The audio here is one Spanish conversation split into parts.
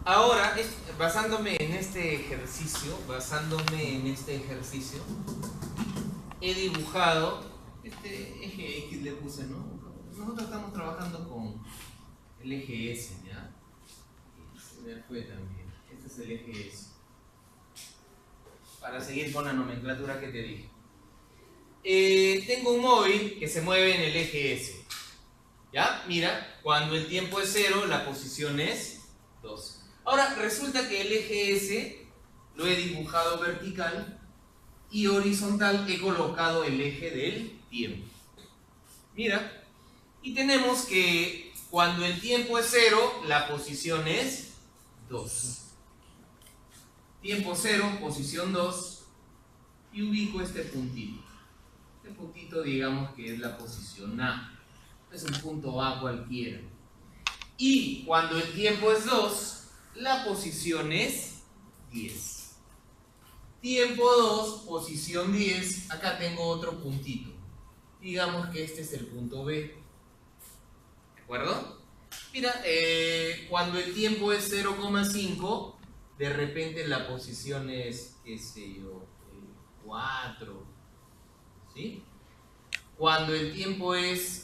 Ahora, basándome en este ejercicio, he dibujado este eje X, le puse, ¿no? Nosotros estamos trabajando con el eje S, ¿ya? Se me fue también. Este es el eje S. Para seguir con la nomenclatura que te dije. Tengo un móvil que se mueve en el eje S. ¿Ya? Mira, cuando el tiempo es 0, la posición es 2. Ahora, resulta que el eje S lo he dibujado vertical y horizontal he colocado el eje del tiempo. Mira, y tenemos que cuando el tiempo es 0, la posición es 2. Tiempo 0, posición 2, y ubico este puntito. Este puntito digamos que es la posición A. Es un punto A cualquiera. Y cuando el tiempo es 2, la posición es 10. Tiempo 2, posición 10. Acá tengo otro puntito. Digamos que este es el punto B. ¿De acuerdo? Mira, cuando el tiempo es 0,5, de repente la posición es, qué sé yo, 4. ¿Sí? Cuando el tiempo es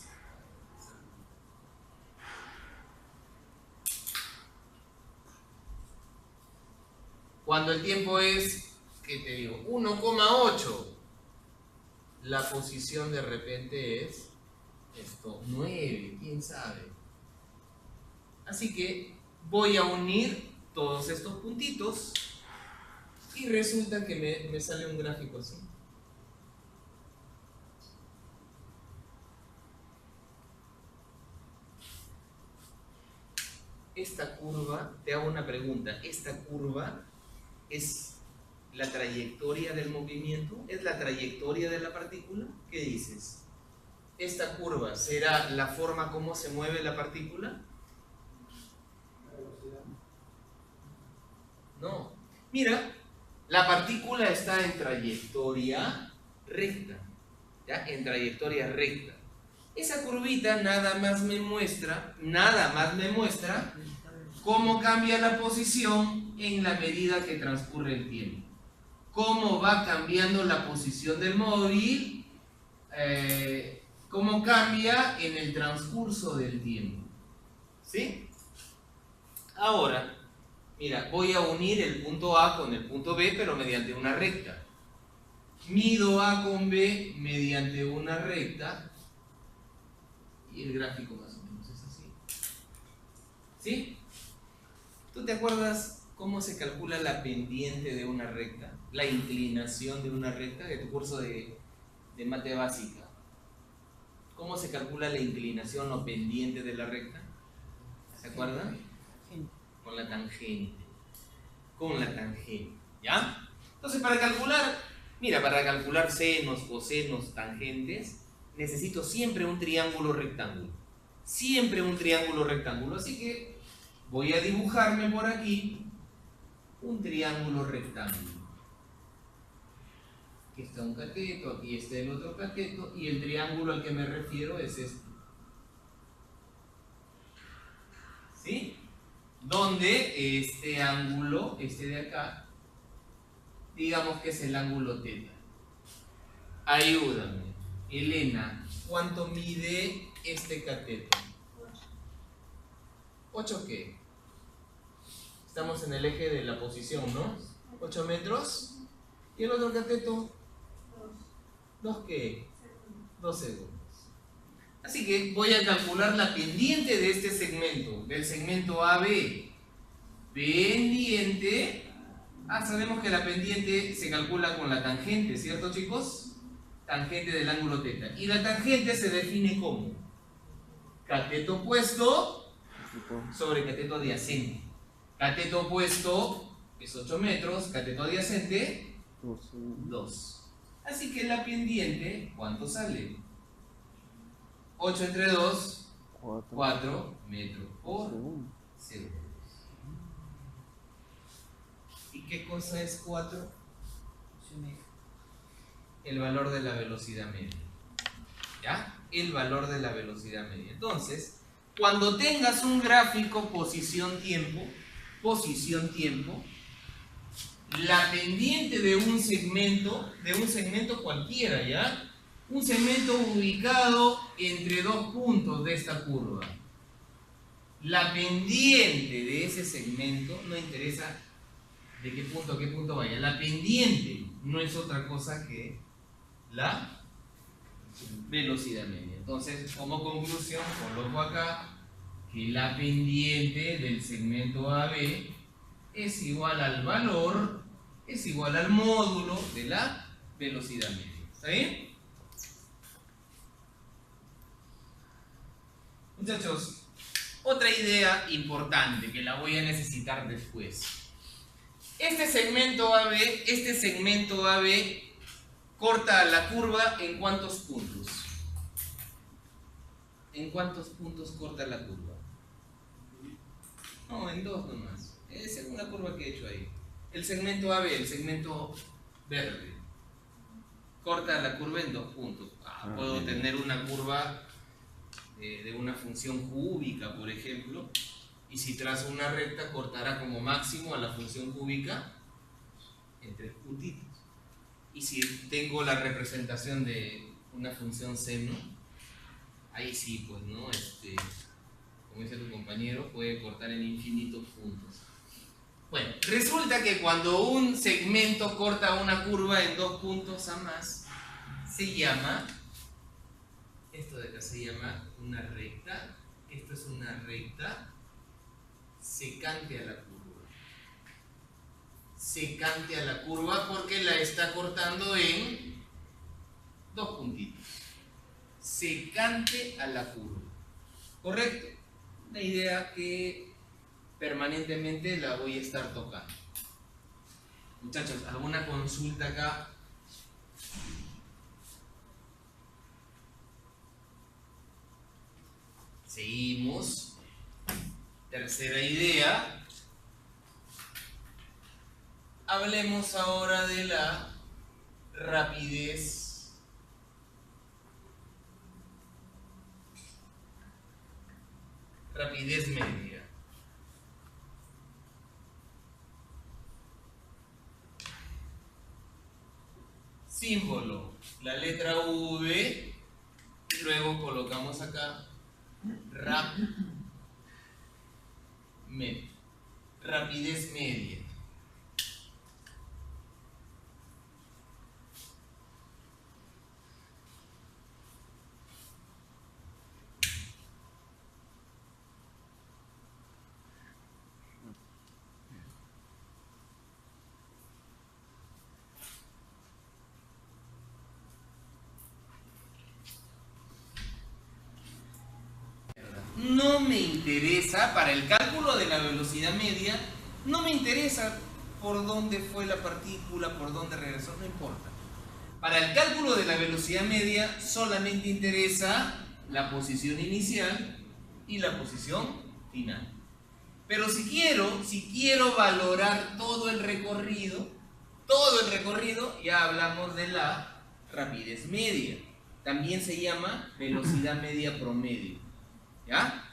¿qué te digo? 1,8. La posición de repente es esto, 9, quién sabe. Así que voy a unir todos estos puntitos y resulta que me sale un gráfico así. Esta curva, te hago una pregunta, ¿esta curva es la trayectoria del movimiento? ¿Es la trayectoria de la partícula? ¿Qué dices? ¿Esta curva será la forma como se mueve la partícula? No. Mira, la partícula está en trayectoria recta. ¿Ya? En trayectoria recta. Esa curvita nada más me muestra cómo cambia la posición en la medida que transcurre el tiempo. Cómo va cambiando la posición del móvil, cómo cambia en el transcurso del tiempo. ¿Sí? Ahora, mira, voy a unir el punto A con el punto B, pero mediante una recta. Mido A con B mediante una recta y el gráfico más o menos es así. ¿Sí? ¿Tú te acuerdas cómo se calcula la pendiente de una recta? La inclinación de una recta de tu curso de mate básica. ¿Cómo se calcula la inclinación o pendiente de la recta? ¿Se acuerdan? Con la tangente. Con la tangente. ¿Ya? Entonces para calcular, mira, para calcular senos, cosenos, tangentes, necesito siempre un triángulo rectángulo. Siempre un triángulo rectángulo. Así que voy a dibujarme por aquí un triángulo rectángulo. Aquí está un cateto, aquí está el otro cateto, y el triángulo al que me refiero es este. ¿Sí? Donde este ángulo, este de acá, digamos que es el ángulo θ. Ayúdame. Elena, ¿cuánto mide este cateto? 8 qué? Estamos en el eje de la posición, ¿no? 8 metros. ¿Y el otro cateto? 2 qué? 2 segundos. Así que voy a calcular la pendiente de este segmento, del segmento AB. Pendiente. Sabemos que la pendiente se calcula con la tangente, ¿cierto, chicos? Tangente del ángulo θ. Y la tangente se define como cateto opuesto sobre cateto adyacente. Cateto opuesto es 8 metros, cateto adyacente 2. Así que la pendiente, ¿cuánto sale? 8 entre 2, 4 metros por segundo. ¿Y qué cosa es 4? El valor de la velocidad media. ¿Ya? El valor de la velocidad media. Entonces, cuando tengas un gráfico posición-tiempo, la pendiente de un segmento cualquiera, ¿ya? Un segmento ubicado entre 2 puntos de esta curva. La pendiente de ese segmento, no interesa de qué punto a qué punto vaya, la pendiente no es otra cosa que la velocidad media. Entonces, como conclusión, coloco acá que la pendiente del segmento AB es igual al valor, es igual al módulo de la velocidad media. ¿Está bien? Muchachos, otra idea importante que la voy a necesitar después. Este segmento AB corta la curva ¿en cuántos puntos? ¿En cuántos puntos corta la curva? No, en 2 nomás. Es una curva que he hecho ahí. El segmento AB, el segmento verde, corta la curva en 2 puntos. Puedo tener una curva de una función cúbica, por ejemplo, y si trazo una recta cortará como máximo a la función cúbica en 3 puntitos. Y si tengo la representación de una función seno, ahí sí, pues, ¿no? Como dice tu compañero, puede cortar en infinitos puntos. Bueno, resulta que cuando un segmento corta una curva en 2 puntos a más, se llama, esto de acá se llama una recta, esto es una recta secante a la curva. Secante a la curva porque la está cortando en 2 puntitos. Secante a la curva. ¿Correcto? Una idea que permanentemente la voy a estar tocando. Muchachos, ¿alguna consulta acá? Seguimos. Tercera idea. Hablemos ahora de la rapidez media. Símbolo, la letra V, y luego colocamos acá rapidez media. No me interesa, para el cálculo de la velocidad media, no me interesa por dónde fue la partícula, por dónde regresó, no importa. Para el cálculo de la velocidad media solamente interesa la posición inicial y la posición final. Pero si quiero valorar todo el recorrido, ya hablamos de la rapidez media. También se llama velocidad media promedio. ¿Ya?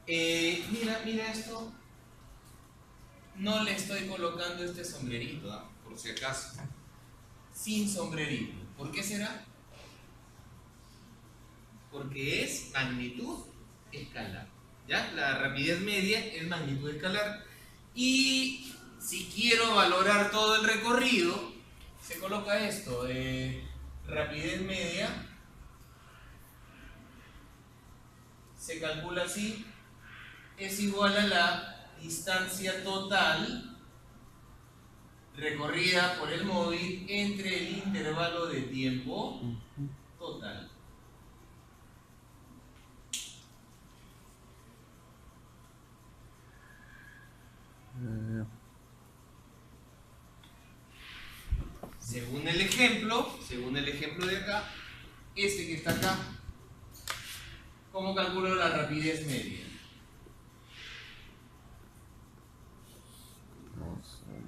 Mira esto. No le estoy colocando este sombrerito, ¿eh? Por si acaso. Sin sombrerito. ¿Por qué será? Porque es magnitud escalar. ¿Ya? La rapidez media es magnitud escalar. Y si quiero valorar todo el recorrido, se coloca esto. Rapidez media se calcula así. Es igual a la distancia total recorrida por el móvil entre el intervalo de tiempo total. Según el ejemplo de acá, este que está acá, ¿cómo calculo la rapidez media?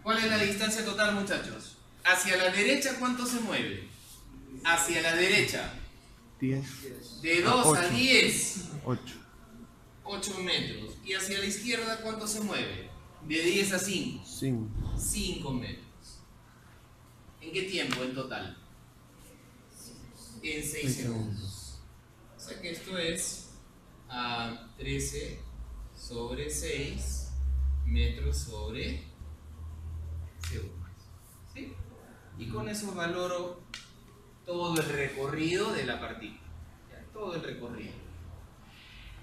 ¿Cuál es la distancia total, muchachos? Hacia la derecha, ¿cuánto se mueve? Hacia la derecha. 10. De 2 a 10. 8. 8 metros. ¿Y hacia la izquierda cuánto se mueve? De 10 a 5. 5. 5 metros. ¿En qué tiempo en total? En 6 segundos. O sea que esto es 13 sobre 6 metros sobre segundos. ¿Sí? Y con eso valoro todo el recorrido de la partícula. ¿Ya? Todo el recorrido.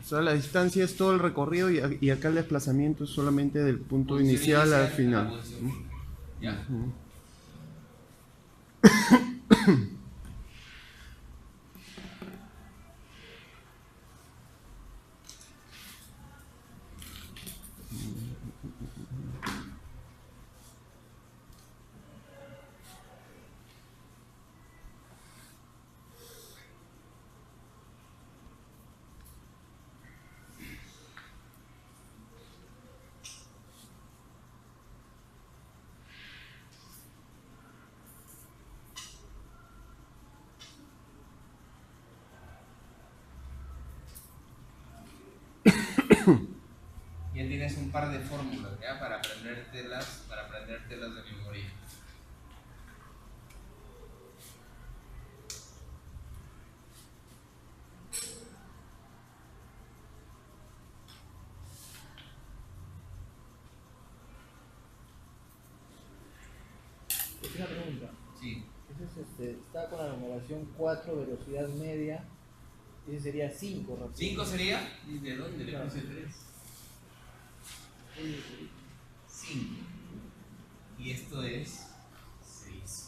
O sea, la distancia es todo el recorrido y acá el desplazamiento es solamente del punto inicial al final. ¿Ya? Ya tienes un par de fórmulas, ¿ya? Para aprendértelas de memoria. Una pregunta. Sí. Entonces, está con la numeración 4, velocidad media. Ese sería 5, ¿no? 5 sería. ¿Y de dónde le puse 3? 5. Y esto es 6.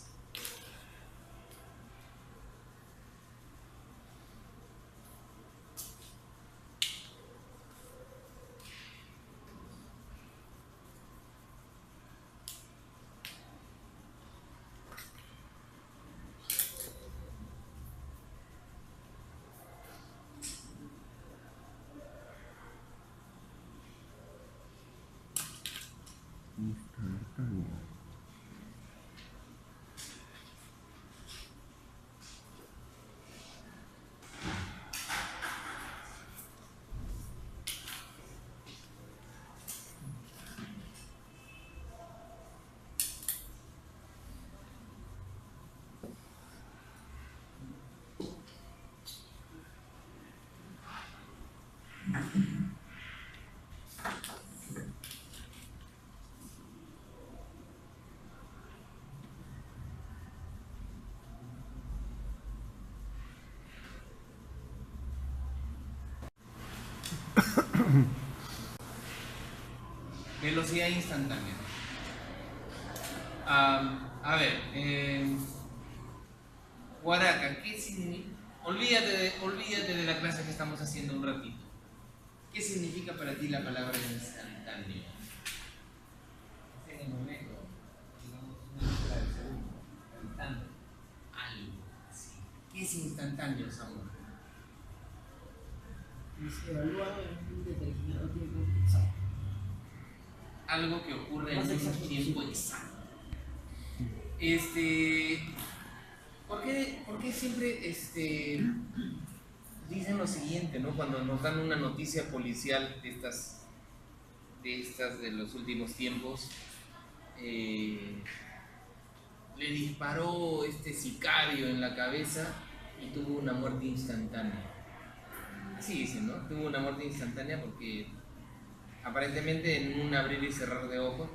Velocidad instantánea. A ver, Guaraca, ¿qué significa? Olvídate de la clase que estamos haciendo un ratito. ¿Qué significa para ti la palabra instantáneo? En el momento, digamos, una escala de segundo, al instante, al es instantáneo, Samuel? Es evaluado en un determinado tiempo exacto. Algo que ocurre Más en un exacto tiempo posible. exacto. ¿Por qué siempre dicen lo siguiente, ¿no? Cuando nos dan una noticia policial de estas de los últimos tiempos, le disparó este sicario en la cabeza y tuvo una muerte instantánea. Así dicen, ¿no? Tuvo una muerte instantánea porque aparentemente en un abrir y cerrar de ojos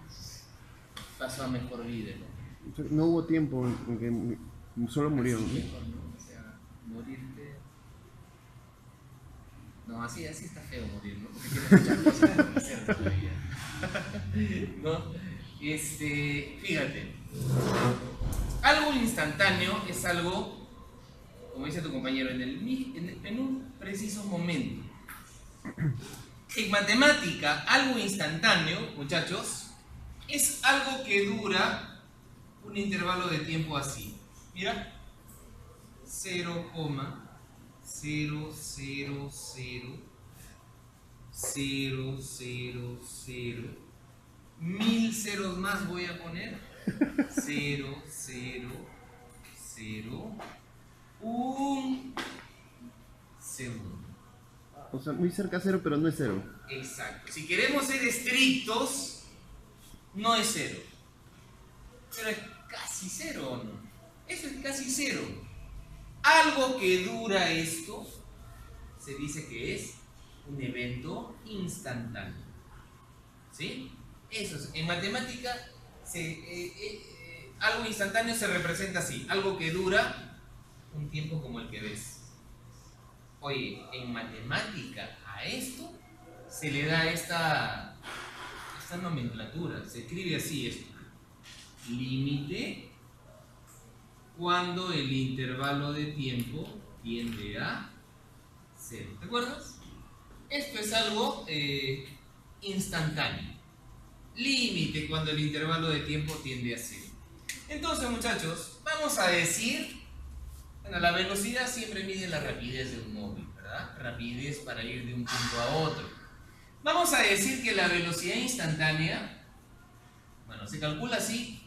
pasó a mejor vida, ¿no? No hubo tiempo en que solo murió. Así mejor, ¿no? O sea, morirte. No, así está feo morir, ¿no? Porque tienes muchas cosas por hacer todavía. ¿No? Fíjate. Algo instantáneo es algo, como dice tu compañero, en un preciso momento. En matemática, algo instantáneo, muchachos, es algo que dura un intervalo de tiempo así. Mira, 0,000,000, 1000 ceros más voy a poner. 0, 0, 0, 1 segundo. O sea, muy cerca a cero, pero no es cero. Exacto. Si queremos ser estrictos, no es cero. Pero es casi cero, ¿o no? Eso es casi cero. Algo que dura esto se dice que es un evento instantáneo. ¿Sí? Eso es. En matemática, algo instantáneo se representa así. Algo que dura un tiempo como el que ves. Oye, en matemática a esto se le da esta nomenclatura. Se escribe así esto. Límite cuando el intervalo de tiempo tiende a cero. ¿Te acuerdas? Esto es algo instantáneo. Límite cuando el intervalo de tiempo tiende a cero. Entonces, muchachos, vamos a decir, bueno, la velocidad siempre mide la rapidez de un móvil, ¿verdad? Rapidez para ir de un punto a otro. Vamos a decir que la velocidad instantánea, bueno, se calcula así,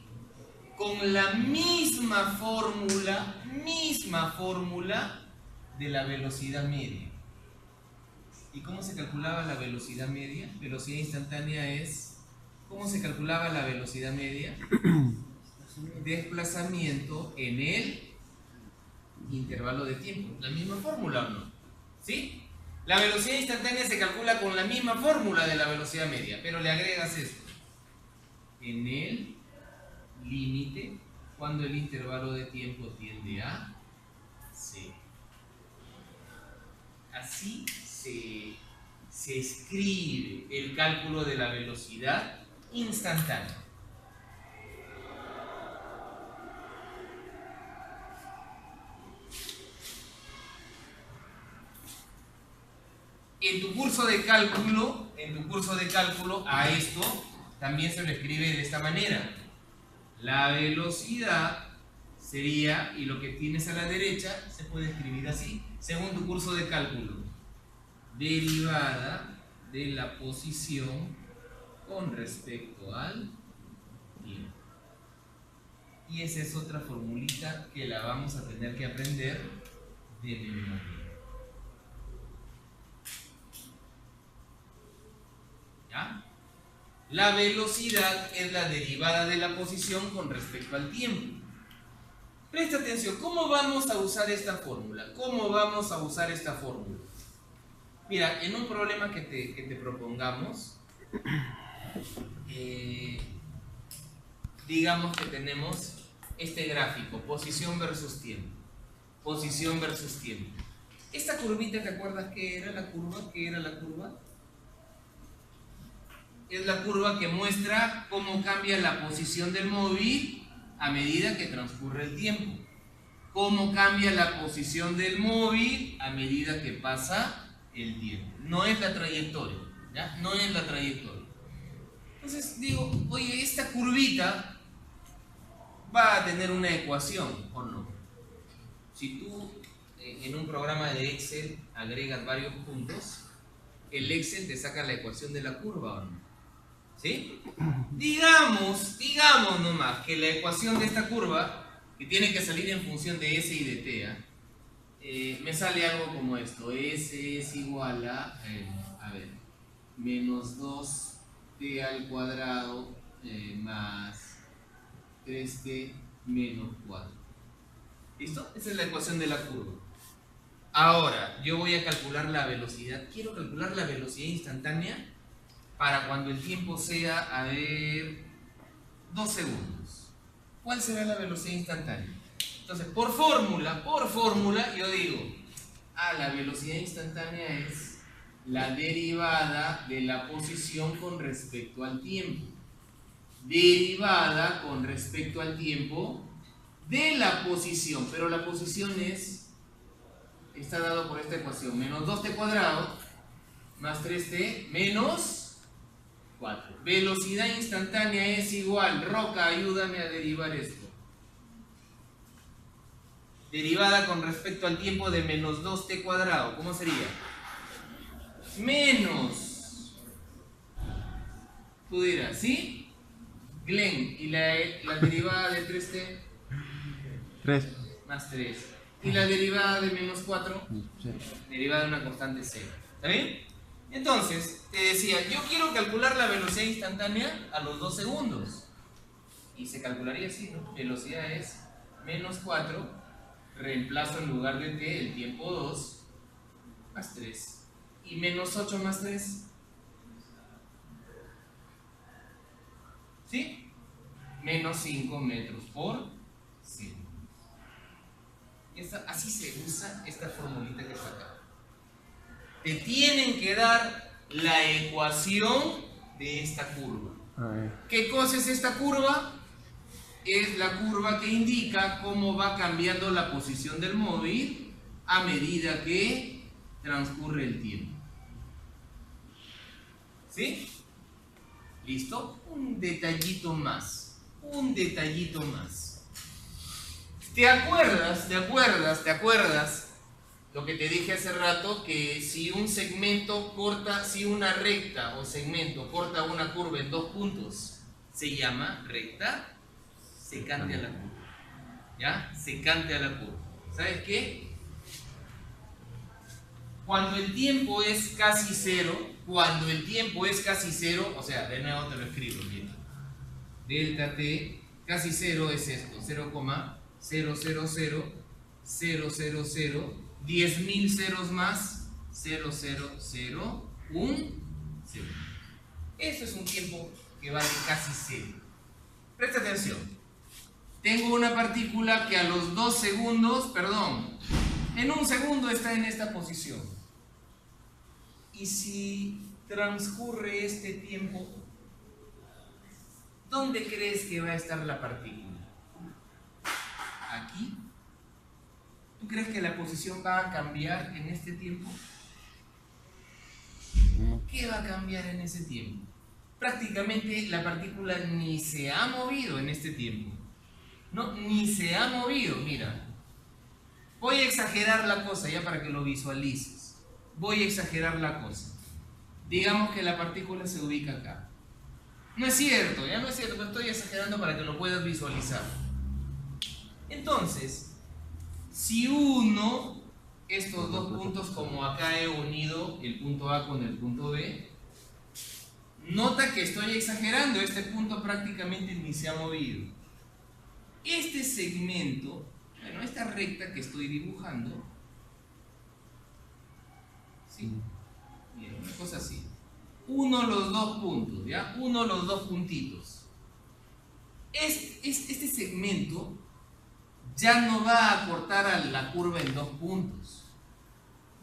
con la misma fórmula de la velocidad media. ¿Y cómo se calculaba la velocidad media? Velocidad instantánea es, ¿cómo se calculaba la velocidad media? Desplazamiento en el intervalo de tiempo. ¿La misma fórmula o no? ¿Sí? La velocidad instantánea se calcula con la misma fórmula de la velocidad media, pero le agregas esto. En el límite cuando el intervalo de tiempo tiende a cero. Así se escribe el cálculo de la velocidad instantánea. En tu curso de cálculo a esto también se lo escribe de esta manera. La velocidad sería, y lo que tienes a la derecha se puede escribir así, según tu curso de cálculo, derivada de la posición con respecto al tiempo. Y esa es otra formulita que la vamos a tener que aprender de memoria. ¿Ya? La velocidad es la derivada de la posición con respecto al tiempo. Presta atención, ¿cómo vamos a usar esta fórmula? Mira, en un problema que te propongamos, digamos que tenemos este gráfico, posición versus tiempo. Esta curvita, ¿te acuerdas qué era la curva? Es la curva que muestra cómo cambia la posición del móvil a medida que transcurre el tiempo. Cómo cambia la posición del móvil a medida que pasa el tiempo. No es la trayectoria, ¿ya? No es la trayectoria. Entonces digo, oye, esta curvita va a tener una ecuación, ¿o no? Si tú en un programa de Excel agregas varios puntos, el Excel te saca la ecuación de la curva, ¿o no? ¿Sí? Digamos nomás que la ecuación de esta curva, que tiene que salir en función de S y de T, me sale algo como esto. S es igual a menos 2t al cuadrado más 3t menos 4. ¿Listo? Esa es la ecuación de la curva. Ahora, yo voy a calcular la velocidad. Quiero calcular la velocidad instantánea para cuando el tiempo sea, 2 segundos. ¿Cuál será la velocidad instantánea? Entonces, por fórmula, yo digo, la velocidad instantánea es la derivada de la posición con respecto al tiempo. Derivada con respecto al tiempo de la posición, pero la posición está dado por esta ecuación, menos 2t cuadrado más 3t menos 4. Velocidad instantánea es igual, Roca, ayúdame a derivar esto. Derivada con respecto al tiempo de menos 2t cuadrado, ¿cómo sería? Menos, tú dirás, ¿sí? Glenn, ¿y la derivada de 3t? 3. Más 3. ¿Y la derivada de menos 4? 0. Derivada de una constante 0. ¿Está bien? Entonces, te decía, yo quiero calcular la velocidad instantánea a los 2 segundos. Y se calcularía así, ¿no? Velocidad es menos 4, reemplazo en lugar de t el tiempo 2, más 3. Y menos 8 más 3. ¿Sí? Menos 5 metros por segundo. Así se usa esta formulita que está acá. Te tienen que dar la ecuación de esta curva. ¿Qué cosa es esta curva? Es la curva que indica cómo va cambiando la posición del móvil a medida que transcurre el tiempo. ¿Sí? ¿Listo? Un detallito más. ¿Te acuerdas lo que te dije hace rato? Que si un segmento corta, si una recta o segmento corta una curva en 2 puntos, se llama recta secante a la curva. ¿Ya? Secante a la curva. ¿Sabes qué? Cuando el tiempo es casi cero, o sea, de nuevo te lo escribo, bien. Delta t casi cero es esto, 0,000,000, 10.000 ceros más, 0,001 segundo. Eso es un tiempo que vale casi cero. Presta atención. Tengo una partícula que a los 2 segundos, en 1 segundo está en esta posición. Y si transcurre este tiempo, ¿dónde crees que va a estar la partícula? ¿Aquí? ¿Tú crees que la posición va a cambiar en este tiempo? ¿Qué va a cambiar en ese tiempo? Prácticamente la partícula ni se ha movido en este tiempo. No, ni se ha movido, mira. Voy a exagerar la cosa ya para que lo visualices. Voy a exagerar la cosa. Digamos que la partícula se ubica acá. No es cierto, ya no es cierto, pero estoy exagerando para que lo puedas visualizar. Entonces, si uno, estos dos puntos, como acá he unido el punto A con el punto B, nota que estoy exagerando, este punto prácticamente ni se ha movido. Este segmento, bueno, esta recta que estoy dibujando, ¿sí? Mira, una cosa así. Uno los 2 puntos, ¿ya? Uno los 2 puntitos. Este segmento ya no va a cortar a la curva en 2 puntos.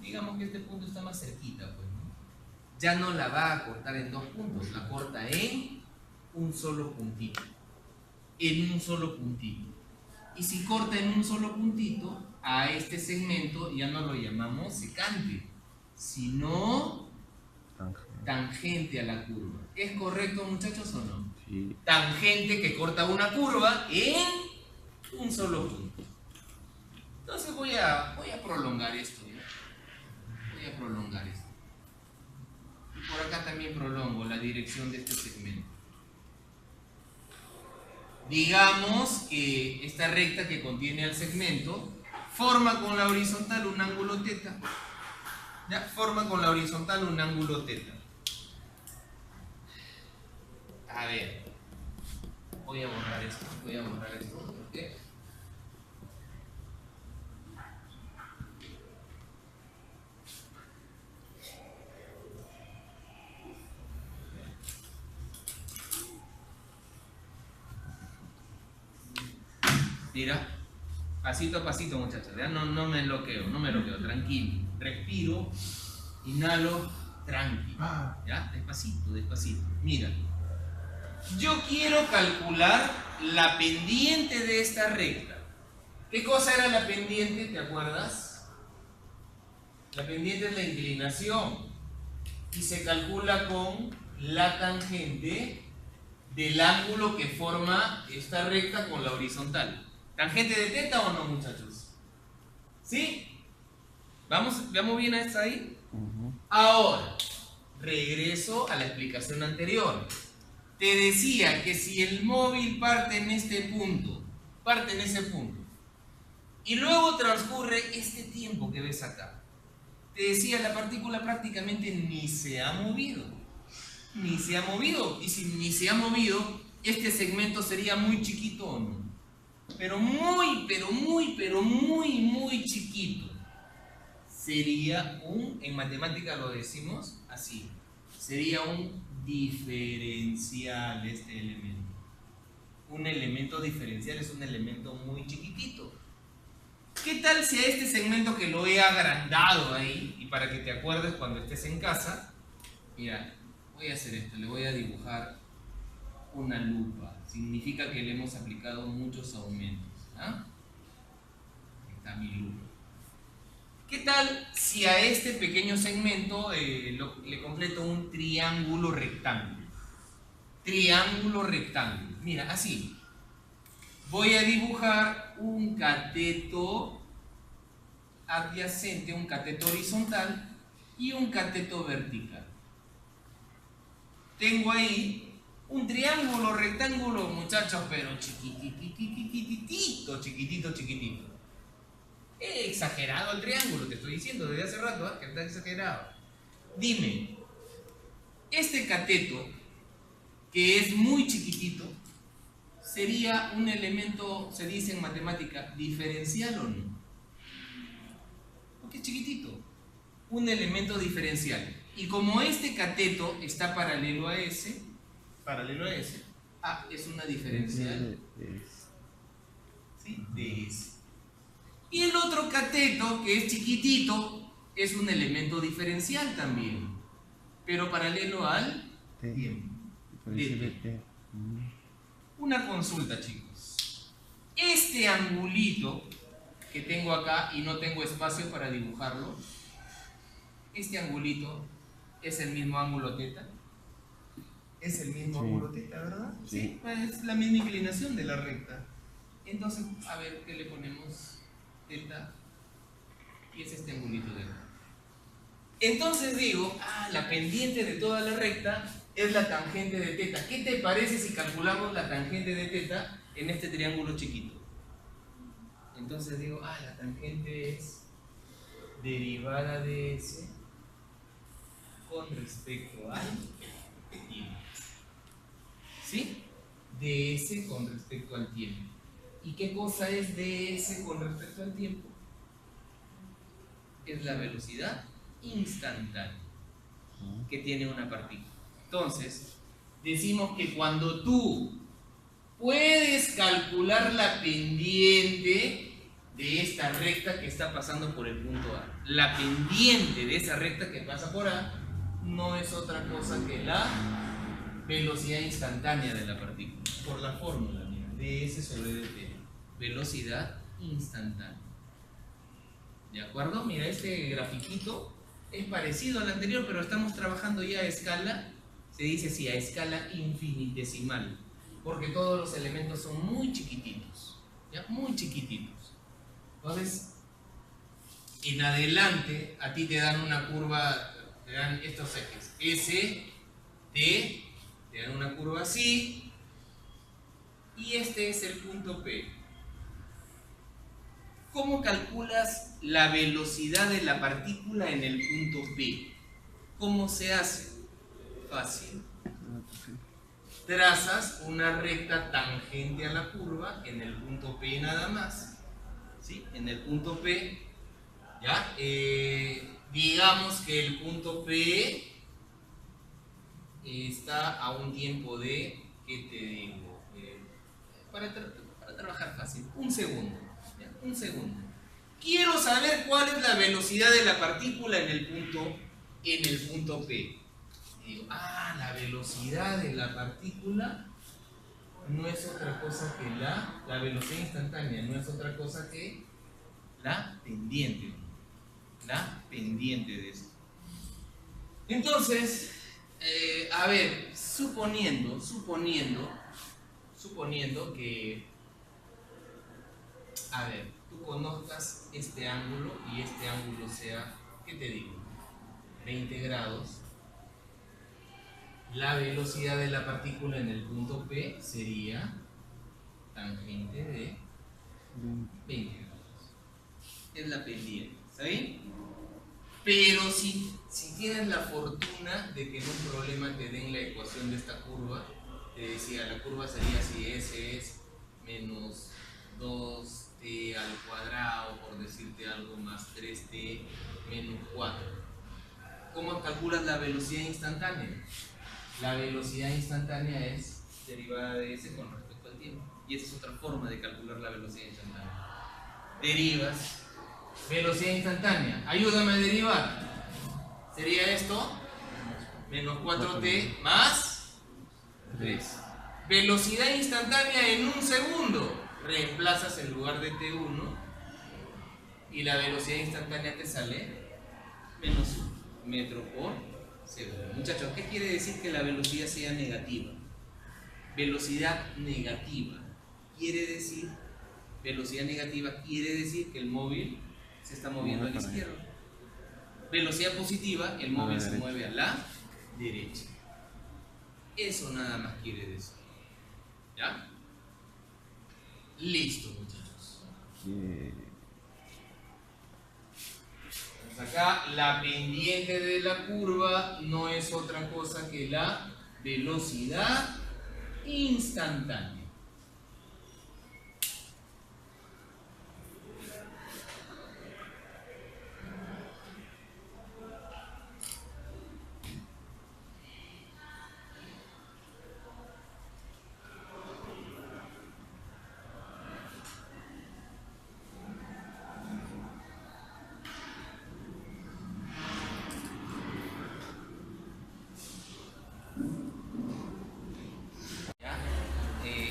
Digamos que este punto está más cerquita, pues, ¿no? Ya no la va a cortar en 2 puntos, la corta en un solo puntito. En un solo puntito. Y si corta en un solo puntito, a este segmento ya no lo llamamos secante, sino tangente a la curva. ¿Es correcto, muchachos, o no? Sí. Tangente que corta una curva en un solo punto. Entonces voy a prolongar esto, ¿ya? Voy a prolongar esto. Y por acá también prolongo la dirección de este segmento. Digamos que esta recta que contiene al segmento forma con la horizontal un ángulo θ. ¿Ya? Forma con la horizontal un ángulo θ. A ver, voy a borrar esto, ¿por qué? Mira, pasito a pasito, muchachos, ya no me enloqueo, tranquilo, respiro, inhalo, tranquilo, ya, despacito, mira. Yo quiero calcular la pendiente de esta recta. ¿Qué cosa era la pendiente? ¿Te acuerdas? La pendiente es la inclinación y se calcula con la tangente del ángulo que forma esta recta con la horizontal. ¿Tangente de θ o no, muchachos? ¿Sí? ¿Vamos bien hasta ahí? Ahora, regreso a la explicación anterior. Te decía que si el móvil parte en ese punto, y luego transcurre este tiempo que ves acá, te decía, la partícula prácticamente ni se ha movido, y si ni se ha movido, este segmento sería muy chiquito o no, pero muy chiquito. Sería en matemática lo decimos así, sería un diferencial este elemento. Un elemento diferencial es un elemento muy chiquitito. ¿Qué tal si a este segmento que lo he agrandado ahí, y para que te acuerdes cuando estés en casa, mira, voy a hacer esto, le voy a dibujar una lupa. Significa que le hemos aplicado muchos aumentos. ¿Ah? Aquí está mi lupa. ¿Qué tal si a este pequeño segmento le completo un triángulo rectángulo? Mira, así. Voy a dibujar un cateto adyacente, un cateto horizontal y un cateto vertical. Tengo ahí un triángulo rectángulo, muchachos, pero chiquitito. He exagerado el triángulo, te estoy diciendo desde hace rato, que está exagerado. Dime, este cateto, que es muy chiquitito, ¿sería un elemento, se dice en matemática, diferencial o no? Porque es chiquitito. Un elemento diferencial. Y como este cateto está paralelo a ese, es una diferencial, ¿sí? De ese. Y el otro cateto, que es chiquitito, es un elemento diferencial también, pero paralelo al tiempo. Una consulta, chicos. Este angulito que tengo acá y no tengo espacio para dibujarlo, este angulito es el mismo ángulo θ. Es el mismo ángulo θ, ¿verdad? Sí, es la misma inclinación de la recta. Entonces, a ver, ¿qué le ponemos? Θ, y es este angulito de acá. Entonces digo, la pendiente de toda la recta es la tangente de θ. ¿Qué te parece si calculamos la tangente de θ en este triángulo chiquito? Entonces digo, la tangente es derivada de S con respecto al tiempo. ¿Sí? De S con respecto al tiempo. ¿Y qué cosa es ds con respecto al tiempo? Es la velocidad instantánea que tiene una partícula. Entonces, decimos que cuando tú puedes calcular la pendiente de esta recta que está pasando por el punto A, la pendiente de esa recta que pasa por A no es otra cosa que la velocidad instantánea de la partícula, por la fórmula, mira, ds sobre dt. Velocidad instantánea. ¿De acuerdo? Mira, este grafiquito es parecido al anterior, pero estamos trabajando ya a escala, se dice así, a escala infinitesimal, porque todos los elementos son muy chiquititos, ¿ya? Muy chiquititos. Entonces, en adelante a ti te dan una curva, te dan estos ejes, S, T, te dan una curva así, y este es el punto P. ¿Cómo calculas la velocidad de la partícula en el punto P? ¿Cómo se hace? Fácil. Trazas una recta tangente a la curva en el punto P nada más. ¿Sí? En el punto P, ¿ya? Digamos que el punto P está a un tiempo de, ¿qué te digo? Para trabajar fácil, un segundo. ¿Ya? Un segundo. Quiero saber cuál es la velocidad de la partícula en el punto P. Digo, la velocidad de la partícula no es otra cosa que la velocidad instantánea, no es otra cosa que la pendiente de esto. Entonces, a ver, suponiendo que, a ver, tú conozcas este ángulo y este ángulo sea, ¿qué te digo? 20 grados. La velocidad de la partícula en el punto P sería tangente de 20 grados. Es la pendiente, ¿está bien? Pero si tienes la fortuna de que en un problema te den la ecuación de esta curva, te decía, la curva sería si S es menos 2t al cuadrado, por decirte algo, más 3t menos 4. ¿Cómo calculas la velocidad instantánea? La velocidad instantánea es derivada de S con respecto al tiempo. Y esa es otra forma de calcular la velocidad instantánea. Derivas. Velocidad instantánea. Ayúdame a derivar. Sería esto. Menos 4t más 3. Velocidad instantánea en un segundo. Reemplazas en lugar de t1. Y la velocidad instantánea te sale menos 1 metro por segundo. Muchachos, ¿qué quiere decir que la velocidad sea negativa? Velocidad negativa quiere decir que el móvil se está moviendo a la izquierda. Velocidad positiva, el móvil se mueve a la derecha. Eso nada más quiere decir. ¿Ya? Listo, muchachos. Acá la pendiente de la curva no es otra cosa que la velocidad instantánea.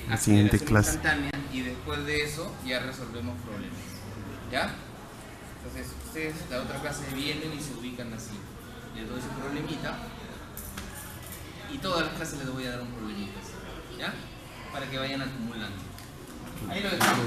La siguiente clase. Instantánea, y después de eso ya resolvemos problemas. ¿Ya? Entonces ustedes la otra clase vienen y se ubican así. Les doy ese problemita y todas las clases les voy a dar un problemita. ¿Ya? Para que vayan acumulando. Ahí lo dejamos.